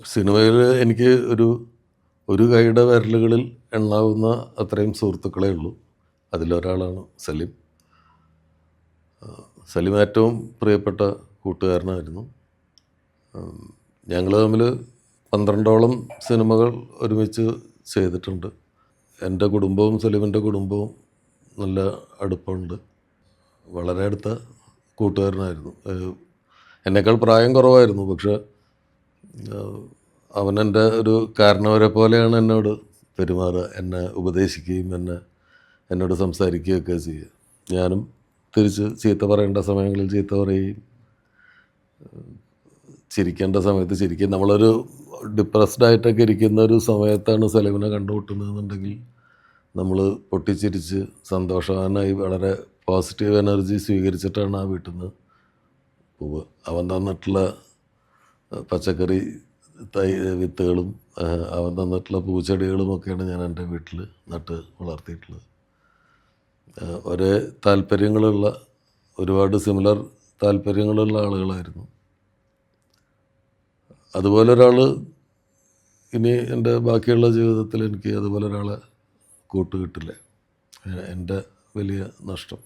സിനിമയിൽ എനിക്ക് ഒരു കൈയുടെ വിരലുകളിൽ എണ്ണാവുന്ന അത്രയും സുഹൃത്തുക്കളേ ഉള്ളൂ. അതിലൊരാളാണ് സലീം. സലീം ഏറ്റവും പ്രിയപ്പെട്ട കൂട്ടുകാരനായിരുന്നു. ഞങ്ങൾ തമ്മിൽ 12ഓളം സിനിമകൾ ഒരുമിച്ച് ചെയ്തിട്ടുണ്ട്. എൻ്റെ കുടുംബവും സലീമിൻ്റെ കുടുംബവും നല്ല അടുപ്പമുണ്ട്. വളരെ അടുത്ത കൂട്ടുകാരനായിരുന്നു. എന്നേക്കാൾ പ്രായം കുറവായിരുന്നു. പക്ഷേ അവൻ എൻ്റെ ഒരു കാരണവരെ പോലെയാണ് എന്നോട് പെരുമാറുക. എന്നെ ഉപദേശിക്കുകയും എന്നോട് സംസാരിക്കുകയൊക്കെ ചെയ്യുക. ഞാനും തിരിച്ച് ചീത്ത പറയേണ്ട സമയങ്ങളിൽ ചീത്ത പറയുകയും ചിരിക്കേണ്ട സമയത്ത് ചിരിക്കുകയും. നമ്മളൊരു ഡിപ്രസ്ഡായിട്ടൊക്കെ ഇരിക്കുന്ന ഒരു സമയത്താണ് സലീമിനെ കണ്ടുമുട്ടുന്നതെന്നുണ്ടെങ്കിൽ നമ്മൾ പൊട്ടിച്ചിരിച്ച് സന്തോഷവാനായി വളരെ പോസിറ്റീവ് എനർജി സ്വീകരിച്ചിട്ടാണ് ആ വീട്ടിൽ നിന്ന് പോവുക. അവൻ തന്നിട്ടുള്ള പച്ചക്കറി വിത്തുകളും അവൻ തന്നിട്ടുള്ള പൂച്ചെടികളുമൊക്കെയാണ് ഞാൻ എൻ്റെ വീട്ടിൽ നട്ട് വളർത്തിയിട്ടുള്ളത്. ഒരേ താല്പര്യങ്ങളുള്ള, ഒരുപാട് സിമിലർ താല്പര്യങ്ങളുള്ള ആളുകളായിരുന്നു. അതുപോലെ ഒരാൾ ഇനി എൻ്റെ ബാക്കിയുള്ള ജീവിതത്തിൽ എനിക്ക് അതുപോലെ ഒരാളെ കൂട്ടുകിട്ടില്ല. എൻ്റെ വലിയ നഷ്ടം.